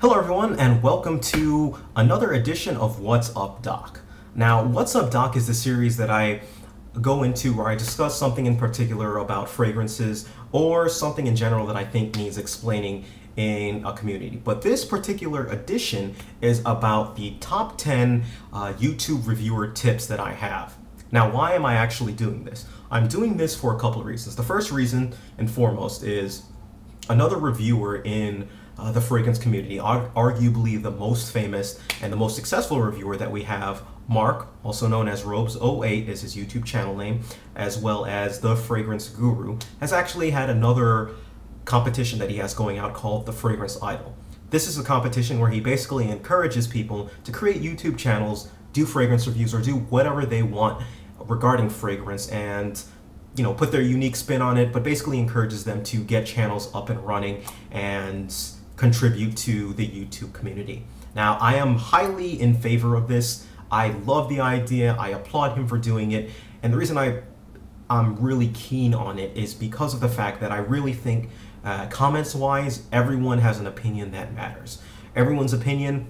Hello everyone, and welcome to another edition of What's Up Doc. Now, What's Up Doc is the series that I go into where I discuss something in particular about fragrances or something in general that I think needs explaining in a community. But this particular edition is about the top 10 YouTube reviewer tips that I have. Now, why am I actually doing this? I'm doing this for a couple of reasons. The first reason and foremost is another reviewer in the fragrance community, arguably the most famous and the most successful reviewer that we have, Mark, also known as Robes08 is his YouTube channel name, as well as the Fragrance Guru, has actually had another competition that he has going out called the Fragrance Idol. This is a competition where he basically encourages people to create YouTube channels, do fragrance reviews, or do whatever they want regarding fragrance and put their unique spin on it, but basically encourages them to get channels up and running and contribute to the YouTube community. Now, I am highly in favor of this. I love the idea. I applaud him for doing it. And the reason I'm really keen on it is because of the fact that I really think comments-wise, everyone has an opinion that matters. Everyone's opinion,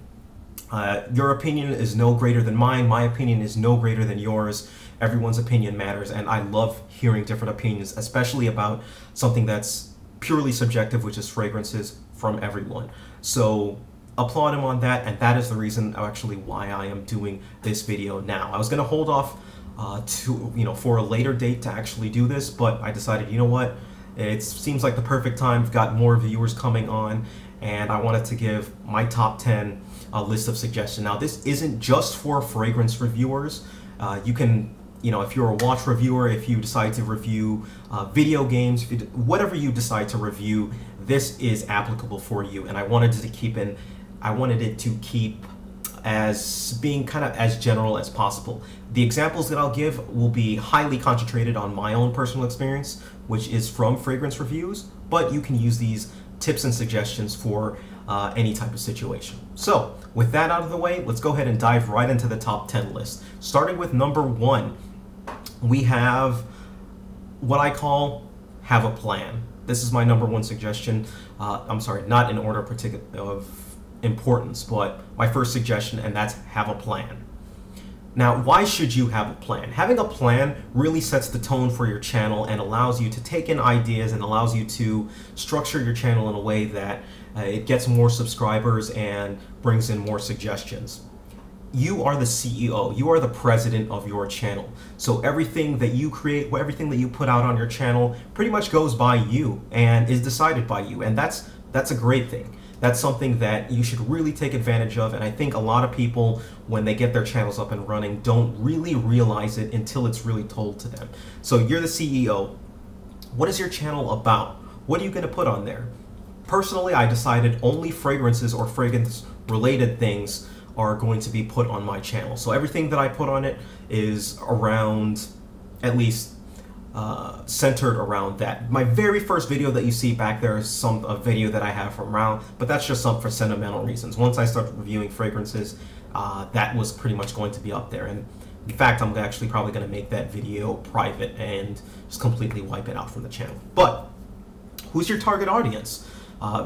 your opinion is no greater than mine. My opinion is no greater than yours. Everyone's opinion matters, and I love hearing different opinions, especially about something that's purely subjective, which is fragrances, from everyone. So applaud him on that, and that is the reason actually why I am doing this video now. I was going to hold off for a later date to actually do this, but I decided, you know what, it seems like the perfect time. I've got more viewers coming on, and I wanted to give my top 10 list of suggestions. Now, this isn't just for fragrance reviewers. You can, if you're a watch reviewer, if you decide to review video games, whatever you decide to review, this is applicable for you. And I wanted it to keep as being kind of as general as possible. The examples that I'll give will be highly concentrated on my own personal experience, which is from fragrance reviews, but you can use these tips and suggestions for any type of situation. So with that out of the way, let's go ahead and dive right into the top 10 list. Starting with number 1, we have what I call have a plan. This is my number 1 suggestion. I'm sorry, not in order of importance, but my first suggestion, and that's have a plan. Now, why should you have a plan? Having a plan really sets the tone for your channel and allows you to take in ideas and allows you to structure your channel in a way that it gets more subscribers and brings in more suggestions. You are the CEO, you are the president of your channel. So everything that you create, everything that you put out on your channel pretty much goes by you and is decided by you. And that's a great thing. That's something that you should really take advantage of. And I think a lot of people, when they get their channels up and running, don't really realize it until it's really told to them. So you're the CEO. What is your channel about? What are you going to put on there? Personally, I decided only fragrances or fragrance related things are going to be put on my channel. So everything that I put on it is around, at least centered around that. My very first video that you see back there is a video that I have from around, but that's just some for sentimental reasons. Once I start reviewing fragrances, that was pretty much going to be up there. And in fact, I'm actually probably going to make that video private and just completely wipe it out from the channel. But who's your target audience?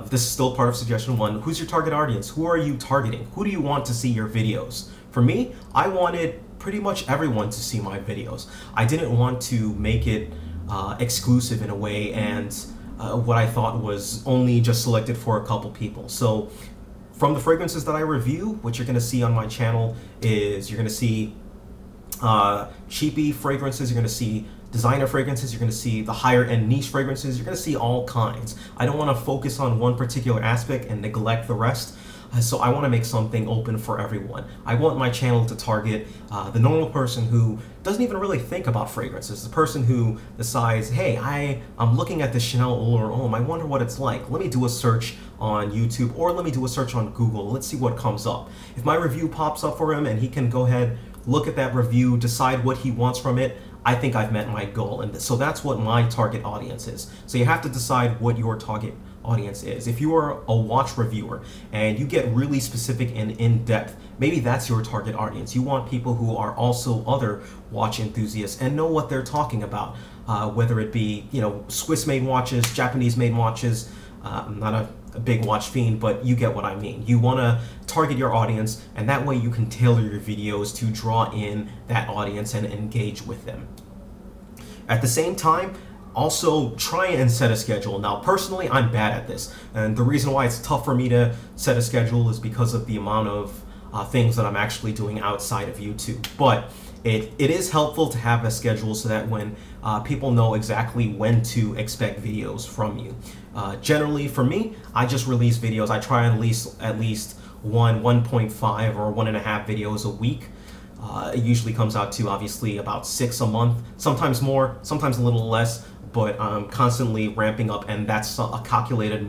This is still part of suggestion 1. Who's your target audience? Who are you targeting? Who do you want to see your videos? For me, I wanted pretty much everyone to see my videos. I didn't want to make it exclusive in a way and what I thought was only just selected for a couple people. So from the fragrances that I review, what you're going to see on my channel is you're going to see cheapy fragrances, you're going to see designer fragrances, you're going to see the higher end niche fragrances, you're going to see all kinds. I don't want to focus on one particular aspect and neglect the rest. So I want to make something open for everyone. I want my channel to target the normal person who doesn't even really think about fragrances, the person who decides, hey, I'm looking at this Chanel Eau Homme, I wonder what it's like. Let me do a search on YouTube or let me do a search on Google. Let's see what comes up. If my review pops up for him and he can go ahead, look at that review, decide what he wants from it, I think I've met my goal. And so that's what my target audience is. So you have to decide what your target audience is. If you are a watch reviewer and you get really specific and in-depth, maybe that's your target audience. You want people who are also other watch enthusiasts and know what they're talking about, whether it be, Swiss-made watches, Japanese-made watches. I'm not a a big watch fiend, but you get what I mean. You want to target your audience, and that way you can tailor your videos to draw in that audience and engage with them. At the same time, also try and set a schedule. Now, personally, I'm bad at this, and the reason why it's tough for me to set a schedule is because of the amount of things that I'm actually doing outside of YouTube. But it is helpful to have a schedule so that when people know exactly when to expect videos from you. Generally, for me, I just release videos. I try and release at least 1.5 or 1.5 videos a week. It usually comes out to obviously about 6 a month, sometimes more, sometimes a little less, but I'm constantly ramping up, and that's a calculated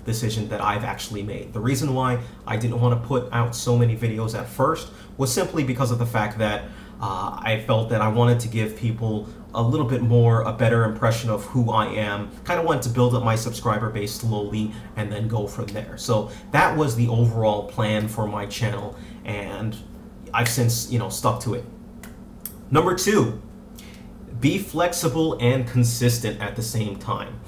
decision that I've actually made. The reason why I didn't want to put out so many videos at first was simply because of the fact that I felt that I wanted to give people a little bit more, a better impression of who I am. Kind of wanted to build up my subscriber base slowly and then go from there. So that was the overall plan for my channel, and I've since, stuck to it. Number 2, be flexible and consistent at the same time.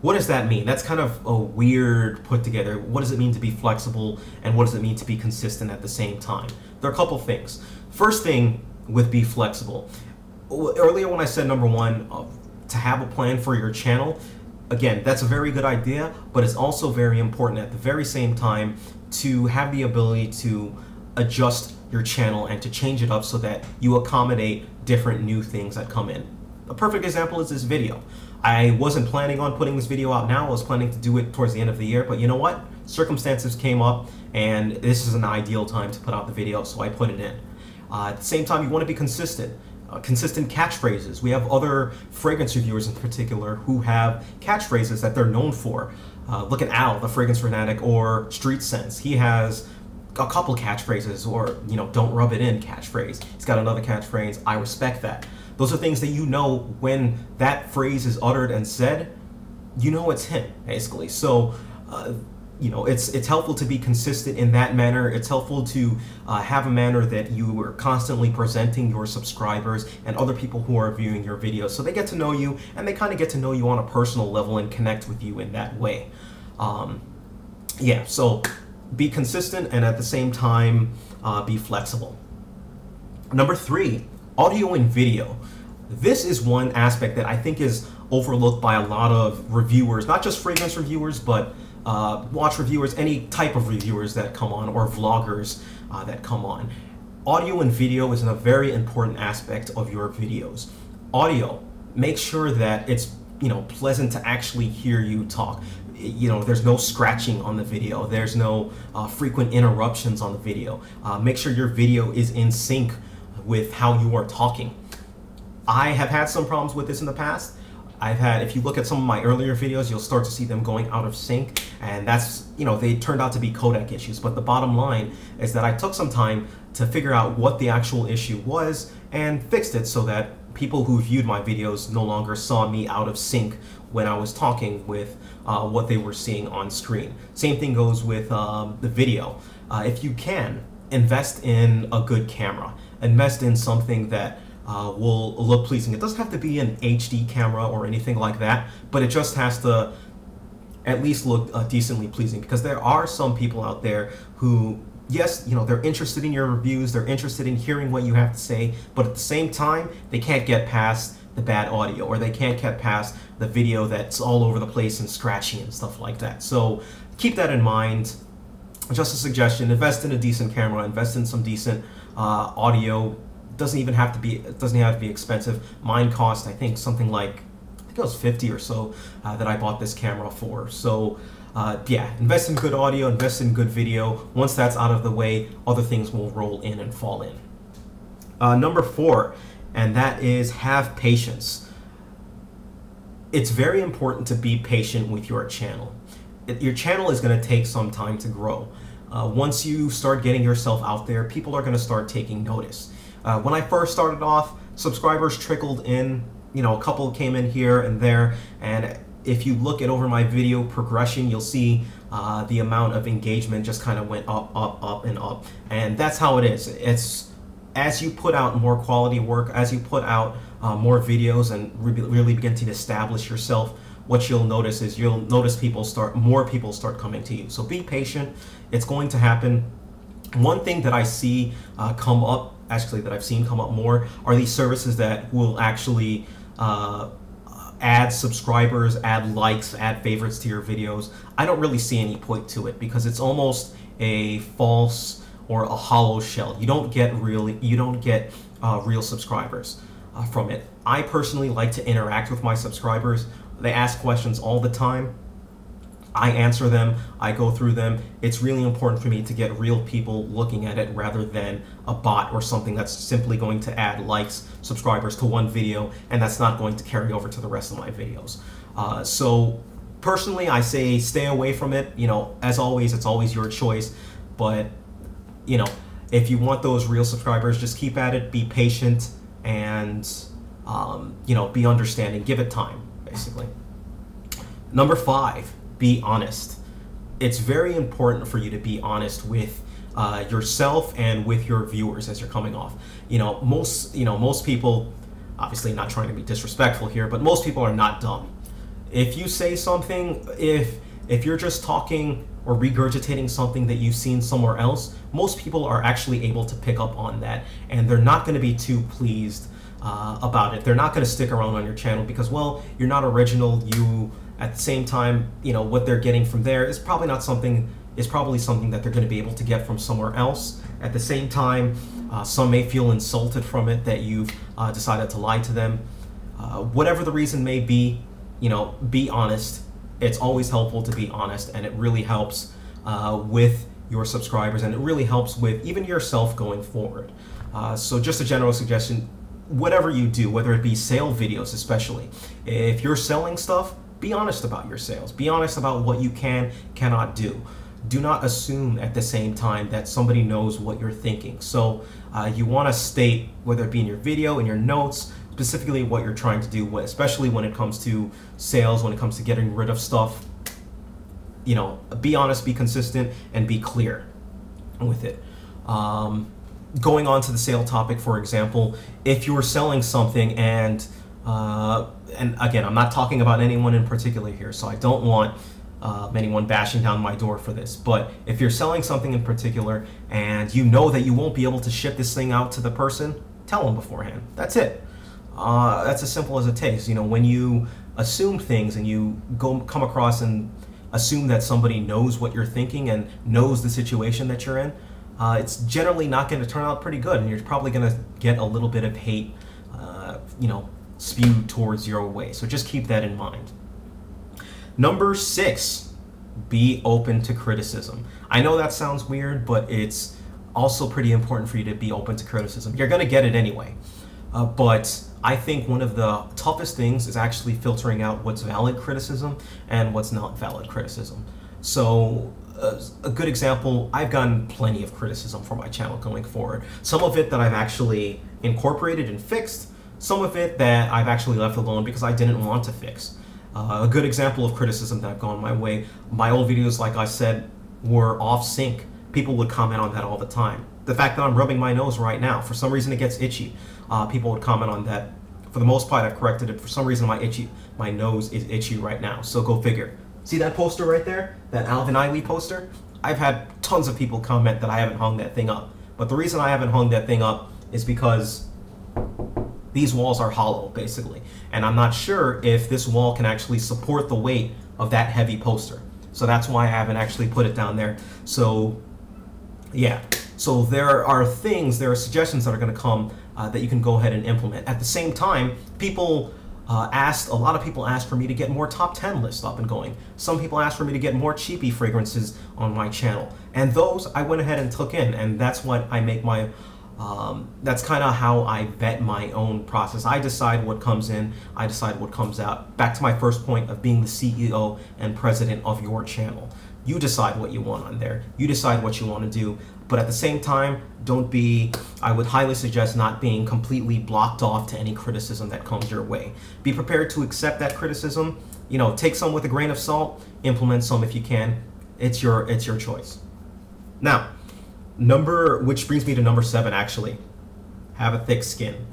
What does that mean? That's kind of a weird put together. What does it mean to be flexible, and what does it mean to be consistent at the same time? There are a couple things. First thing with be flexible. Earlier when I said number 1, to have a plan for your channel, again, that's a very good idea, but it's also very important at the very same time to have the ability to adjust your channel and to change it up so that you accommodate different new things that come in. A perfect example is this video. I wasn't planning on putting this video out now. I was planning to do it towards the end of the year, but you know what? Circumstances came up, and this is an ideal time to put out the video, so I put it in. At the same time, you want to be consistent. Consistent catchphrases. We have other fragrance reviewers in particular who have catchphrases that they're known for. Look at Al, the fragrance fanatic, or Street Sense. He has a couple catchphrases, or don't rub it in catchphrase. He's got another catchphrase, I respect that. Those are things that when that phrase is uttered and said, it's him, basically. So it's helpful to be consistent in that manner. It's helpful to have a manner that you are constantly presenting your subscribers and other people who are viewing your videos, so they get to know you, and they kind of get to know you on a personal level and connect with you in that way. So be consistent, and at the same time, be flexible. Number 3, audio and video. This is one aspect that I think is overlooked by a lot of reviewers, not just fragrance reviewers, but watch reviewers, any type of reviewers that come on, or vloggers that come on. Audio and video is a very important aspect of your videos. Audio, make sure that it's pleasant to actually hear you talk. There's no scratching on the video. There's no frequent interruptions on the video. Make sure your video is in sync with how you are talking. I have had some problems with this in the past. If you look at some of my earlier videos, you'll start to see them going out of sync, and that's, they turned out to be codec issues. But the bottom line is that I took some time to figure out what the actual issue was and fixed it so that people who viewed my videos no longer saw me out of sync when I was talking with what they were seeing on screen. Same thing goes with the video. If you can, invest in a good camera. Invest in something that will look pleasing. It doesn't have to be an HD camera or anything like that, but it just has to at least look decently pleasing, because there are some people out there who, yes, they're interested in your reviews, they're interested in hearing what you have to say, but at the same time, they can't get past the bad audio, or they can't get past the video that's all over the place and scratchy and stuff like that. So keep that in mind. Just a suggestion: invest in a decent camera, invest in some decent audio. Doesn't have to be expensive. Mine cost, I think, something like, it was 50 or so that I bought this camera for. So invest in good audio, invest in good video. Once that's out of the way, other things will roll in and fall in. Number 4, and that is have patience. It's very important to be patient with your channel. Your channel is going to take some time to grow. Once you start getting yourself out there, people are going to start taking notice. When I first started off, subscribers trickled in, a couple came in here and there, and if you look at over my video progression, you'll see the amount of engagement just kind of went up, up, up, and up. And that's how it is. It's as you put out more quality work, as you put out more videos and really begin to establish yourself what you'll notice is you'll notice more people start coming to you. So be patient. It's going to happen. One thing that I see come up, actually that I've seen come up more, are these services that will actually add subscribers, add likes, add favorites to your videos. I don't really see any point to it because it's almost a false or a hollow shell. You don't get real subscribers from it. I personally like to interact with my subscribers. They ask questions all the time. I answer them, I go through them. It's really important for me to get real people looking at it rather than a bot or something that's simply going to add likes, subscribers to one video, and that's not going to carry over to the rest of my videos. So personally, I say stay away from it. You know, as always, it's always your choice. But, you know, if you want those real subscribers, just keep at it, be patient, and, you know, be understanding. Give it time, basically. Number 5. Be honest. It's very important for you to be honest with yourself and with your viewers as you're coming off. Most people, obviously not trying to be disrespectful here, but most people are not dumb. If you say something, if you're just talking or regurgitating something that you've seen somewhere else, most people are actually able to pick up on that, and they're not going to be too pleased about it. They're not going to stick around on your channel because, well, you're not original. At the same time, you know, what they're getting from there is probably something that they're going to be able to get from somewhere else. At the same time, some may feel insulted from it that you've decided to lie to them. Whatever the reason may be, you know, be honest. It's always helpful to be honest, and it really helps with your subscribers, and it really helps with even yourself going forward. So just a general suggestion, whatever you do, whether it be sale videos especially, if you're selling stuff, be honest about your sales. Be honest about what you cannot do. Do not assume at the same time that somebody knows what you're thinking. So you want to state, whether it be in your video, in your notes, specifically what you're trying to do, especially when it comes to sales, when it comes to getting rid of stuff. You know, be honest, be consistent, and be clear with it. Going on to the sale topic, for example, if you're selling something and again, I'm not talking about anyone in particular here, so I don't want anyone bashing down my door for this, but if you're selling something in particular and you know that you won't be able to ship this thing out to the person, tell them beforehand. That's it. That's as simple as it takes. You know, when you assume things and you come across and assume that somebody knows what you're thinking and knows the situation that you're in, it's generally not going to turn out pretty good, and you're probably going to get a little bit of hate, you know, spewed towards your way. So just keep that in mind. Number 6, be open to criticism. I know that sounds weird, but it's also pretty important for you to be open to criticism. You're going to get it anyway. But I think one of the toughest things is actually filtering out what's valid criticism and what's not valid criticism. So a good example, I've gotten plenty of criticism for my channel going forward. Some of it that I've actually incorporated and fixed, some of it that I've actually left alone because I didn't want to fix. A good example of criticism that I've gone my way, my old videos, like I said, were off sync. People would comment on that all the time. The fact that I'm rubbing my nose right now, for some reason it gets itchy. People would comment on that. For the most part, I've corrected it. For some reason, my nose is itchy right now. So go figure. See that poster right there? That Alvin Ailey poster? I've had tons of people comment that I haven't hung that thing up. But the reason I haven't hung that thing up is because these walls are hollow, basically. And I'm not sure if this wall can actually support the weight of that heavy poster. So that's why I haven't actually put it down there. So, yeah. So there are suggestions that are going to come that you can go ahead and implement. At the same time, a lot of people asked for me to get more top 10 lists up and going. Some people asked for me to get more cheapy fragrances on my channel. And those I went ahead and took in, and that's what I make my, that's kind of how I vet my own process. I decide what comes in, I decide what comes out. Back to my first point of being the CEO and president of your channel. You decide what you want on there. You decide what you want to do. But at the same time, I would highly suggest not being completely blocked off to any criticism that comes your way. Be prepared to accept that criticism. You know, take some with a grain of salt, implement some if you can. It's your choice. Now, which brings me to number 7 actually. Have a thick skin.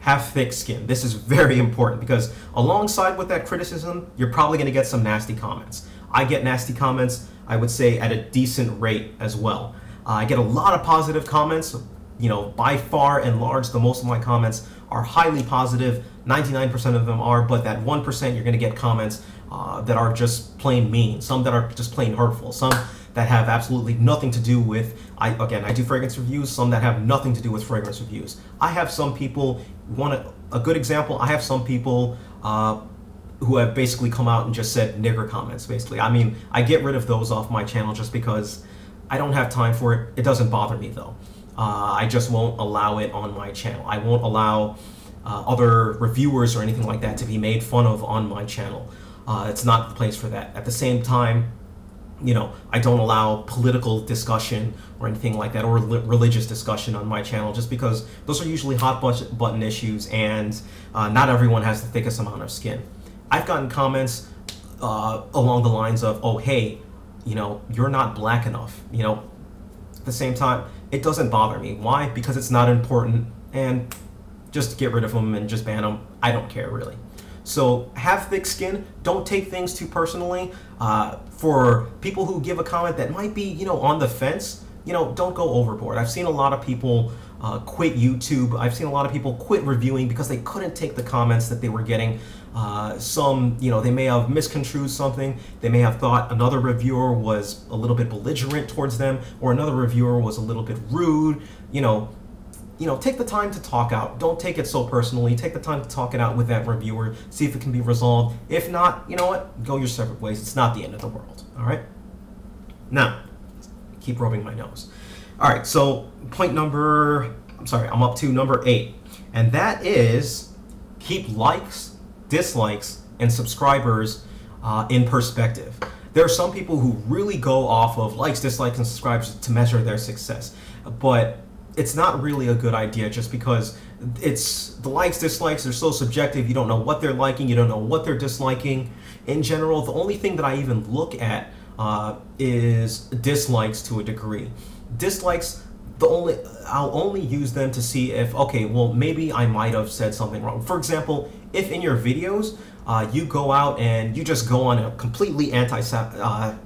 have thick skin. This is very important because alongside with that criticism, you're probably going to get some nasty comments. I get nasty comments, I would say, at a decent rate as well. I get a lot of positive comments. You know, by far and large, the most of my comments are highly positive. 99% of them are, but that 1% you're going to get comments that are just plain mean, some that are just plain hurtful, some that have absolutely nothing to do with, again, I do fragrance reviews, some that have nothing to do with fragrance reviews. I have some people, a good example, I have some people who have basically come out and just said nigger comments, basically. I mean, I get rid of those off my channel just because I don't have time for it. It doesn't bother me though. I just won't allow it on my channel. I won't allow other reviewers or anything like that to be made fun of on my channel. It's not the place for that. At the same time, you know, I don't allow political discussion or anything like that, or religious discussion on my channel, just because those are usually hot button issues, and not everyone has the thickest amount of skin. I've gotten comments along the lines of, oh, hey, you know, you're not black enough. You know, at the same time, it doesn't bother me. Why? Because it's not important, and just get rid of them and just ban them. I don't care, really. So have thick skin. Don't take things too personally. For people who give a comment that might be, you know, on the fence, you know, don't go overboard. I've seen a lot of people quit YouTube. I've seen a lot of people quit reviewing because they couldn't take the comments that they were getting. Some, you know, they may have misconstrued something. They may have thought another reviewer was a little bit belligerent towards them, or another reviewer was a little bit rude. You know, take the time to talk out. Don't take it so personally. Take the time to talk it out with that reviewer. See if it can be resolved. If not, you know what? Go your separate ways. It's not the end of the world. All right? Now, keep rubbing my nose. All right, so I'm up to number 8. And that is keep likes, dislikes, and subscribers in perspective. There are some people who really go off of likes, dislikes, and subscribers to measure their success. But it's not really a good idea, just because it's the likes, dislikes are so subjective. You don't know what they're liking, you don't know what they're disliking. In general, the only thing that I even look at is dislikes to a degree. Dislikes, I'll only use them to see if, okay, well, maybe I might have said something wrong. For example, if in your videos you go out and you just go on a completely anti-Semitic,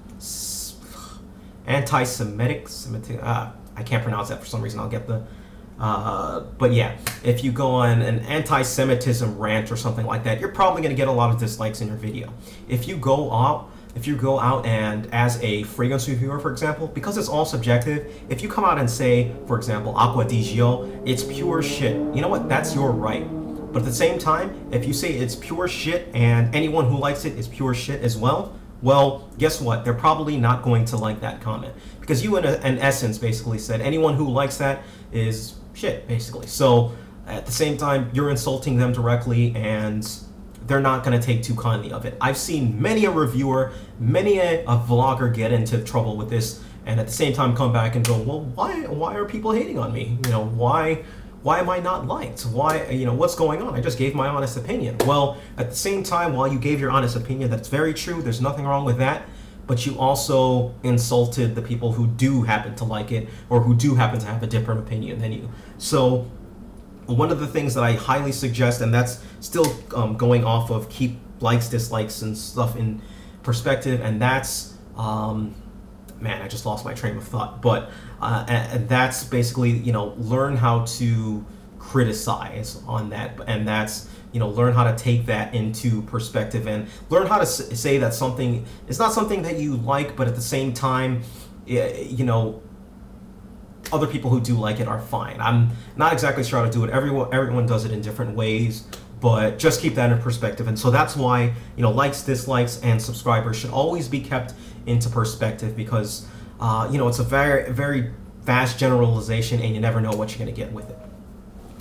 I can't pronounce that for some reason. I'll get the, but yeah, if you go on an anti-Semitism rant or something like that, you're probably going to get a lot of dislikes in your video. If you go out and as a fragrance reviewer, for example, because it's all subjective, if you come out and say, for example, Acqua di Gio, it's pure shit, you know what? That's your right. But at the same time, if you say it's pure shit and anyone who likes it is pure shit as well, well, guess what? They're probably not going to like that comment, because you in essence basically said anyone who likes that is shit, basically. So at the same time, you're insulting them directly, and they're not going to take too kindly of it. I've seen many a reviewer, many a vlogger get into trouble with this, and at the same time come back and go, well, why are people hating on me? You know, why am I not liked? Why, you know, what's going on? I just gave my honest opinion. Well, at the same time, while you gave your honest opinion, that's very true. There's nothing wrong with that. But you also insulted the people who do happen to like it, or who do happen to have a different opinion than you. So one of the things that I highly suggest, and that's still going off of keep likes, dislikes, and stuff in perspective, and that's, man, I just lost my train of thought, but and that's basically, you know, learn how to criticize on that, and that's, you know, learn how to take that into perspective, and learn how to say that something is not something that you like, but at the same time, you know, other people who do like it are fine. I'm not exactly sure how to do it. Everyone does it in different ways, but just keep that in perspective. And so that's why, you know, likes, dislikes, and subscribers should always be kept into perspective, because you know, it's a very, very vast generalization, and you never know what you're going to get with it.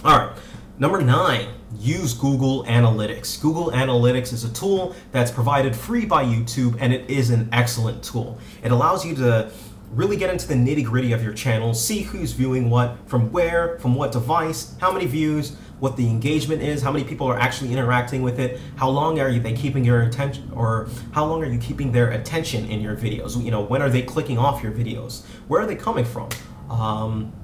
All right, number 9, use Google Analytics. Google Analytics is a tool that's provided free by YouTube, and it is an excellent tool. It allows you to really get into the nitty-gritty of your channel, see who's viewing what, from where, from what device, how many views, what the engagement is, how many people are actually interacting with it, how long are they keeping your attention, or how long are you keeping their attention in your videos? You know, when are they clicking off your videos? Where are they coming from?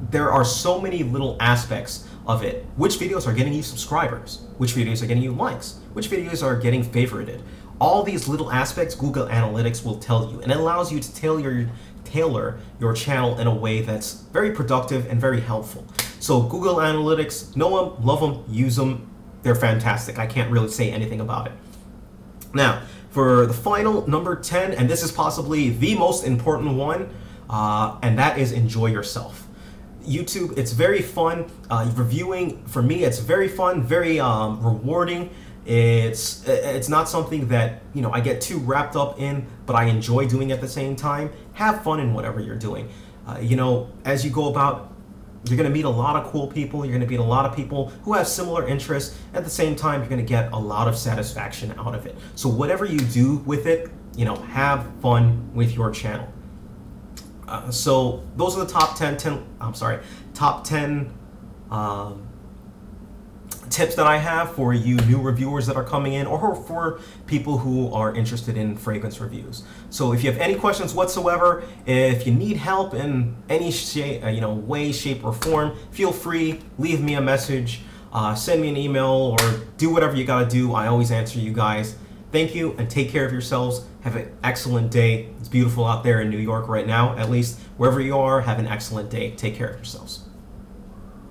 There are so many little aspects of it. Which videos are getting you subscribers? Which videos are getting you likes? Which videos are getting favorited? All these little aspects Google Analytics will tell you, and it allows you to tailor your channel in a way that's very productive and very helpful. So Google Analytics, know them, love them, use them. They're fantastic. I can't really say anything about it. Now, for the final number 10, and this is possibly the most important one, and that is enjoy yourself. YouTube, it's very fun. Reviewing, for me, it's very fun, very rewarding. It's not something that, you know, I get too wrapped up in, but I enjoy doing at the same time. Have fun in whatever you're doing. You know, as you go about, you're going to meet a lot of cool people. You're going to meet a lot of people who have similar interests. At the same time, you're going to get a lot of satisfaction out of it. So whatever you do with it, you know, have fun with your channel. So those are the top 10 tips that I have for you new reviewers that are coming in, or for people who are interested in fragrance reviews. So if you have any questions whatsoever, if you need help in any way, shape, or form, feel free, leave me a message, send me an email, or do whatever you gotta do. I always answer you guys. Thank you, and take care of yourselves. Have an excellent day. It's beautiful out there in New York right now, at least. Wherever you are, have an excellent day. Take care of yourselves.